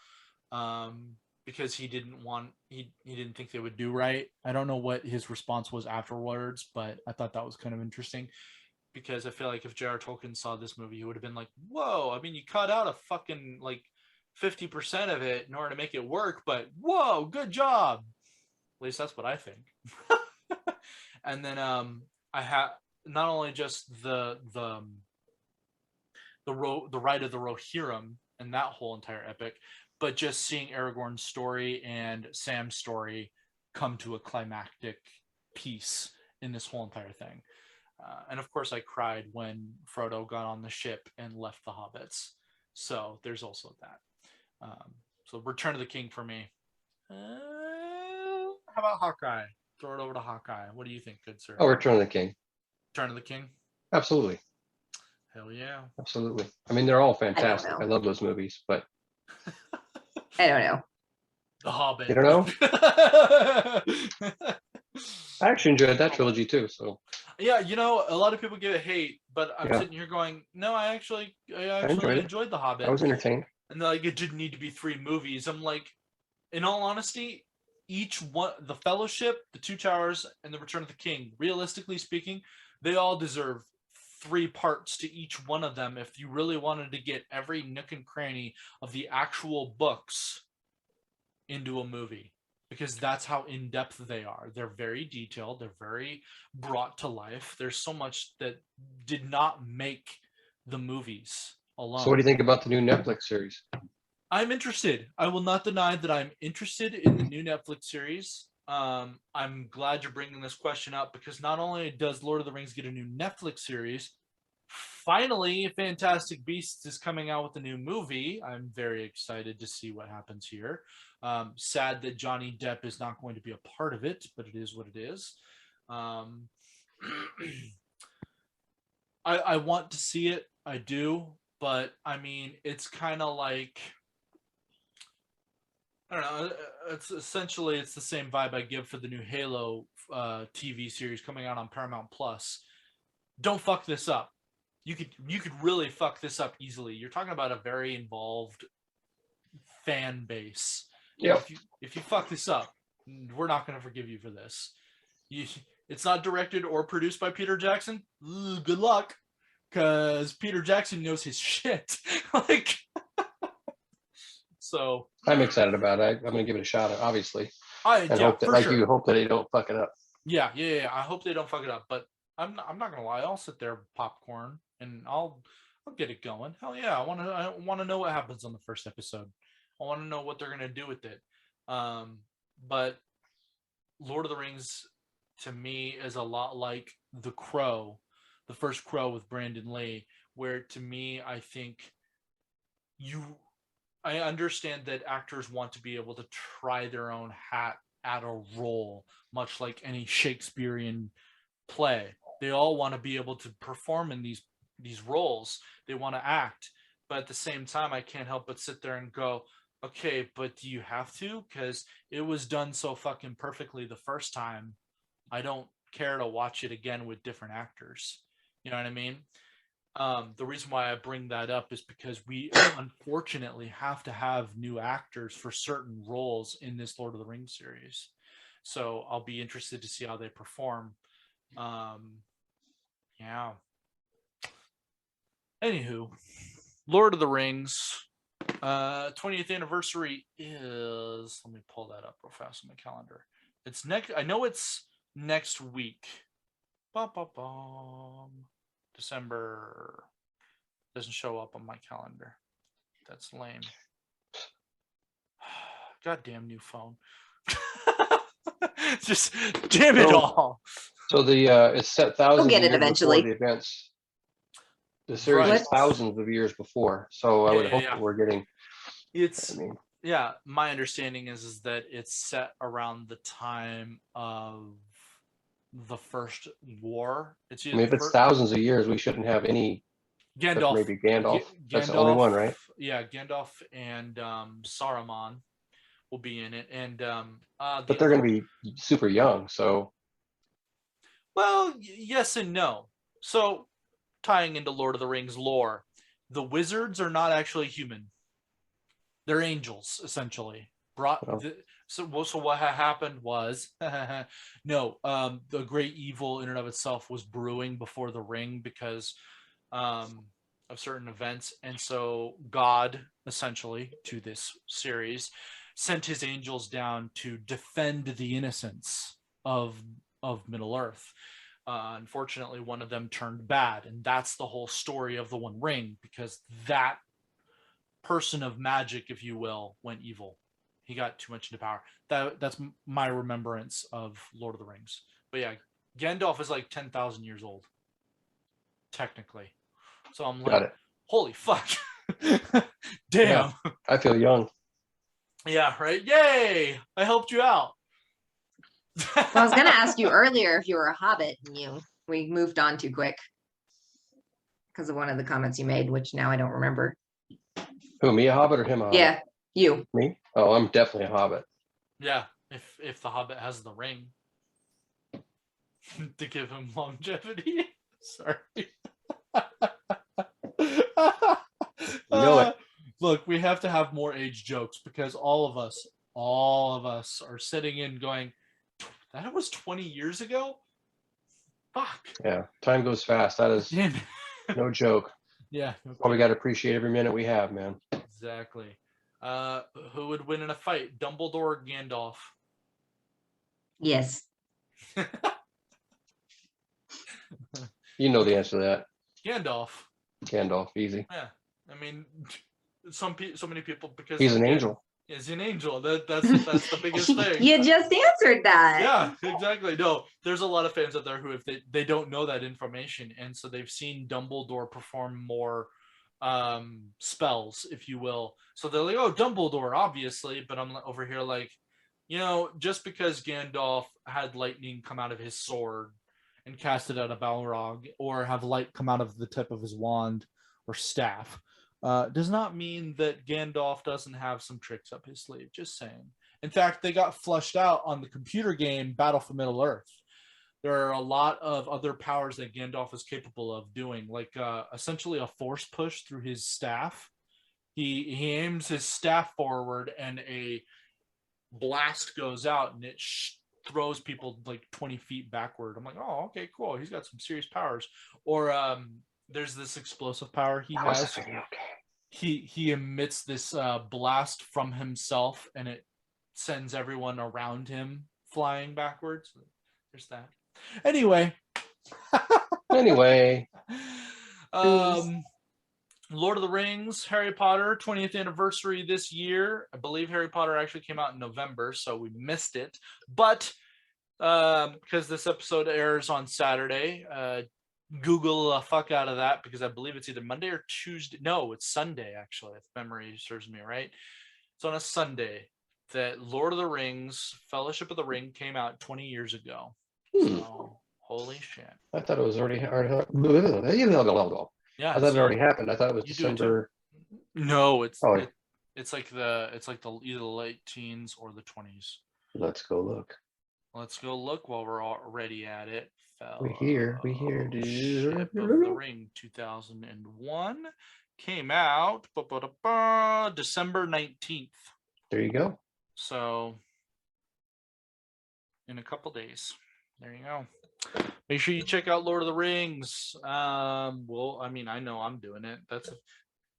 because he didn't think they would do right. I don't know what his response was afterwards, but I thought that was kind of interesting, because I feel like if J.R.R. Tolkien saw this movie, he would have been like, whoa, I mean, you cut out a fucking like 50% of it in order to make it work, but whoa, good job. At least that's what I think. And then I have not only just the ride of the Rohirrim and that whole entire epic, but just seeing Aragorn's story and Sam's story come to a climactic piece in this whole entire thing. And of course, I cried when Frodo got on the ship and left the hobbits. So there's also that. So Return of the King for me. How about Hawkeye? Throw it over to Hawkeye. What do you think, good sir? Oh, Return of the King. Return of the King? Absolutely. Hell yeah. Absolutely. I mean, they're all fantastic. I love those movies, but I don't know. The Hobbit. You don't know? I actually enjoyed that trilogy too. So yeah, you know, a lot of people give it hate, but I'm sitting here going, no, I actually enjoyed The Hobbit. I was entertained. And they're like, it didn't need to be 3 movies. I'm like, in all honesty, each one, the Fellowship, the Two Towers, and the Return of the King, realistically speaking, they all deserve 3 parts to each one of them if you really wanted to get every nook and cranny of the actual books into a movie, because that's how in-depth they are. They're very detailed. They're very brought to life. There's so much that did not make the movies alone. So what do you think about the new Netflix series? I'm interested. I will not deny that I'm interested in the new Netflix series. I'm glad you're bringing this question up, because not only does Lord of the Rings get a new Netflix series, finally Fantastic Beasts is coming out with a new movie. I'm very excited to see what happens here. Sad that Johnny Depp is not going to be a part of it, but it is what it is. I want to see it. I do. But I mean, it's kind of like, I don't know. It's essentially, it's the same vibe I give for the new Halo TV series coming out on Paramount Plus. Don't fuck this up. You could really fuck this up easily. You're talking about a very involved fan base. Yep. If you fuck this up, we're not going to forgive you for this. It's not directed or produced by Peter Jackson. Ooh, good luck, because Peter Jackson knows his shit. Like, so I'm excited about it. I'm going to give it a shot, obviously. Yeah, hope that, like sure. you, hope that they don't fuck it up. Yeah. I hope they don't fuck it up. But I'm not gonna lie. I'll sit there, popcorn, and I'll get it going. Hell yeah! I want to know what happens on the first episode. I want to know what they're gonna do with it. But Lord of the Rings, to me, is a lot like The Crow, the first Crow with Brandon Lee, where to me, I think I understand that actors want to be able to try their own hat at a role, much like any Shakespearean play. They all want to be able to perform in these roles. They want to act. But at the same time, I can't help but sit there and go, okay, but do you have to? Because it was done so fucking perfectly the first time. I don't care to watch it again with different actors. You know what I mean? The reason why I bring that up is because we unfortunately have to have new actors for certain roles in this Lord of the Rings series. So I'll be interested to see how they perform. Yeah. Anywho, Lord of the Rings 20th anniversary is, let me pull that up real fast on my calendar. It's next, I know it's next week. December doesn't show up on my calendar. That's lame. Goddamn new phone. Just damn it all. So the it's set thousands We'll get of it years eventually. before the events. The series Right. is thousands of years before, so I would hope that we're getting. It's, yeah, my understanding is that it's set around the time of the first war. It's I mean, if it's thousands of years, we shouldn't have any. Gandalf. Maybe Gandalf. That's the only one, right? Yeah, Gandalf and Saruman will be in it, and but they're going to be super young, so. Well, yes and no. So, tying into Lord of the Rings lore, the wizards are not actually human. They're angels, essentially. So what happened was, no, the great evil in and of itself was brewing before the ring because of certain events. And so God, essentially, to this series, sent his angels down to defend the innocence of Middle Earth. Unfortunately, one of them turned bad, and that's the whole story of the One Ring, because that person of magic, if you will, went evil. He got too much into power. That's my remembrance of Lord of the Rings. But yeah, Gandalf is like 10,000 years old, technically. So I'm like, holy fuck. Damn. Yeah, I feel young. Yeah, right? Yay! I helped you out. Well, I was going to ask you earlier if you were a hobbit, and we moved on too quick because of one of the comments you made, which now I don't remember. Who, me a hobbit or him a hobbit? Yeah, you. Me? Oh, I'm definitely a hobbit. Yeah, if the hobbit has the ring to give him longevity. Sorry. You know it. Look, we have to have more age jokes because all of us all of us are sitting in going, that was 20 years ago? Fuck. Yeah, time goes fast. That is Damn. no joke. Yeah. Well, we got to appreciate every minute we have, man. Exactly. Who would win in a fight, Dumbledore or Gandalf? Yes. You know the answer to that. Gandalf. Gandalf, easy. Yeah. I mean, so many people, because He's an angel. He's an angel. That's the biggest thing. You just answered that. Yeah, exactly. No, there's a lot of fans out there who, if they don't know that information, and so they've seen Dumbledore perform more spells, if you will. So they're like, oh, Dumbledore, obviously. But I'm over here like, just because Gandalf had lightning come out of his sword and cast it at a Balrog, or have light come out of the tip of his wand or staff, does not mean that Gandalf doesn't have some tricks up his sleeve. Just saying. In fact, they got flushed out on the computer game Battle for Middle-earth. There are a lot of other powers that Gandalf is capable of doing, like essentially a force push through his staff. He aims his staff forward, and a blast goes out, and it throws people like 20 feet backward. I'm like, oh, okay, cool. He's got some serious powers. Or there's this explosive power he has. He emits this blast from himself, and it sends everyone around him flying backwards. There's that. Anyway. Lord of the Rings, Harry Potter, 20th anniversary this year. I believe Harry Potter actually came out in November, so we missed it. But because this episode airs on Saturday, Google the fuck out of that, because I believe it's either Monday or Tuesday. No, it's Sunday, actually, if memory serves me right. It's on a Sunday that Lord of the Rings, Fellowship of the Ring, came out 20 years ago. So, holy shit. I thought it was already. Yeah, Yeah, I thought it already happened. I thought it was December. No, it's like the either the late teens or the 20s. Let's go look. Let's go look while we're already at it. We here. Ship of the Ring 2001 came out December 19th. There you go. So in a couple days. There you go. Make sure you check out Lord of the Rings. Well, I mean, I know I'm doing it.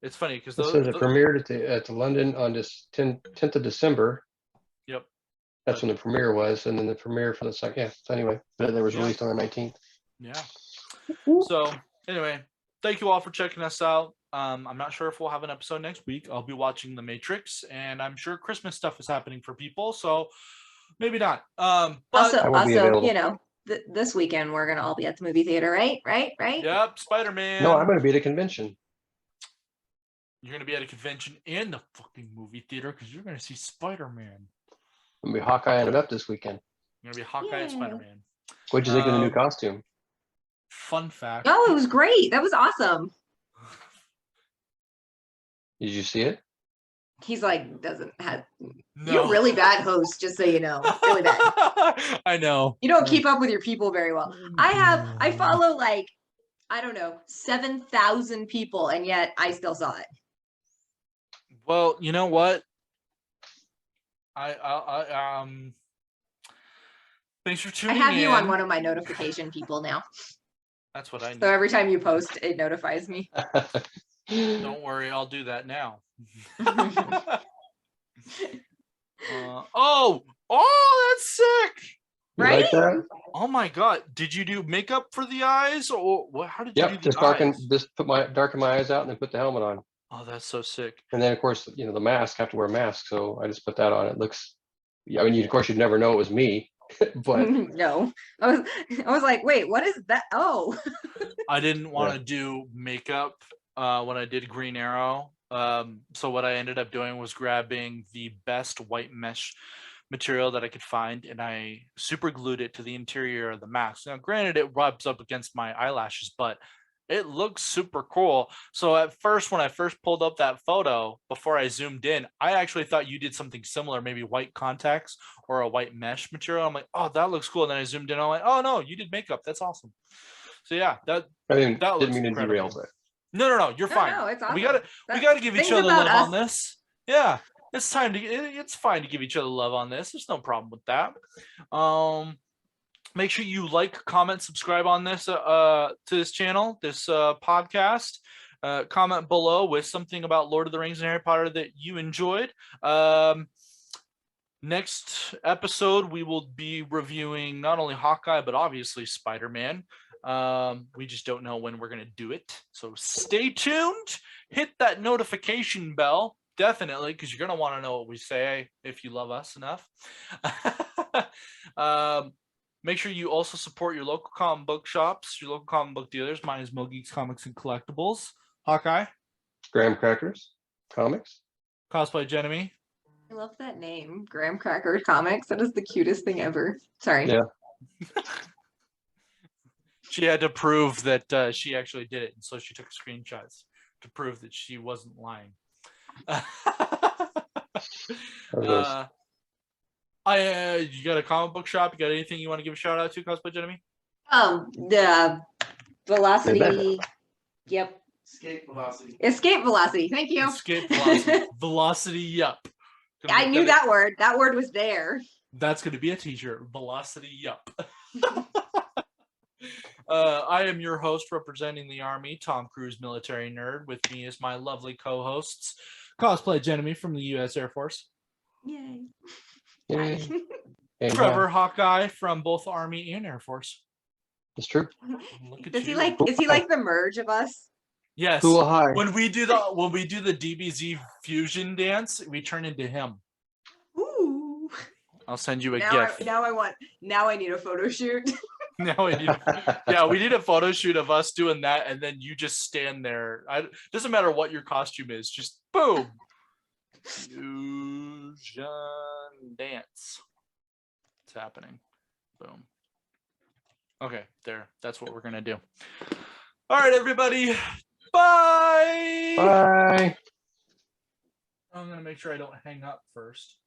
It's funny because it says it premiered at the London on this 10th of December. Yep. That's when the premiere was, and then the premiere for the second. Yeah. So anyway, but it was released on the 19th. Yeah. So anyway, thank you all for checking us out. I'm not sure if we'll have an episode next week. I'll be watching The Matrix, and I'm sure Christmas stuff is happening for people, so maybe not. But also, this weekend we're gonna all be at the movie theater, right? Yep, Spider-Man. No, I'm gonna be at a convention. You're gonna be at a convention and the fucking movie theater because you're gonna see Spider-Man. I'm gonna be Hawkeye it up this weekend. You're gonna be Hawkeye and Spider-Man. What'd you think of the new costume? Fun fact. Oh, it was great. That was awesome. Did you see it? He's like, doesn't have. No. You're a really bad host, just so you know. Really bad. I know. You don't keep up with your people very well. I follow like, I don't know, 7,000 people, and yet I still saw it. Well, you know what? Thanks for tuning in. I have you on one of my notification people now. That's what I need. So every time you post, it notifies me. Don't worry, I'll do that now. That's sick. Right? Like that? Oh my god! Did you do makeup for the eyes, or what? How did you do the just darken my eyes out and then put the helmet on. Oh, that's so sick. And then of course, the mask. I have to wear a mask, so I just put that on. It looks. I mean, of course, you'd never know it was me, but no, I was like, wait, what is that? Oh, I didn't want to do makeup when I did Green Arrow. So what I ended up doing was grabbing the best white mesh material that I could find, and I super glued it to the interior of the mask. Now, granted, it rubs up against my eyelashes, but it looks super cool. So at first, when I first pulled up that photo, before I zoomed in, I actually thought you did something similar, maybe white contacts or a white mesh material. I'm like, oh, that looks cool. And then I zoomed in, I'm like, oh no, you did makeup. That's awesome. So yeah, that didn't mean to derail, but no, you're fine. No, it's awesome. We gotta give each other love on this. Yeah. it's time to. It's fine to give each other love on this. There's no problem with that. Make sure you like, comment, subscribe on this to this channel, this podcast. Comment below with something about Lord of the Rings and Harry Potter that you enjoyed. Next episode, we will be reviewing not only Hawkeye, but obviously Spider-Man. We just don't know when we're going to do it. So stay tuned. Hit that notification bell. Definitely, because you're going to want to know what we say if you love us enough. Make sure you also support your local comic book shops, your local comic book dealers. Mine is Mo Geeks Comics and Collectibles. Hawkeye. Graham Crackers Comics. Cosplay Jenemy. I love that name, Graham Cracker Comics. That is the cutest thing ever. Sorry. Yeah. She had to prove that she actually did it, and so she took screenshots to prove that she wasn't lying. You got a comic book shop? You got anything you want to give a shout out to, Cosplay Jenemy? The Velocity. Yep. Escape Velocity. Escape Velocity. Thank you. Escape Velocity. Velocity, yup. I knew that word. That word was there. That's going to be a t-shirt. Velocity, yup. I am your host representing the Army, Tom Cruise, military nerd. With me is my lovely co-hosts, Cosplay Jenemy from the U.S. Air Force. Yay. Yay. Trevor Hawkeye from both Army and Air Force. It's true. Look at Does you. is he like the merge of us? Yes. Cool high. When we do the DBZ fusion dance, we turn into him. Ooh. I'll send you a Now GIF. now I need a photo shoot. Now we need a photo shoot of us doing that, and then you just stand there. Doesn't matter what your costume is, just boom. Fusion dance. It's happening. Boom. Okay, there. That's what we're gonna do. All right, everybody. Bye. Bye. I'm gonna make sure I don't hang up first.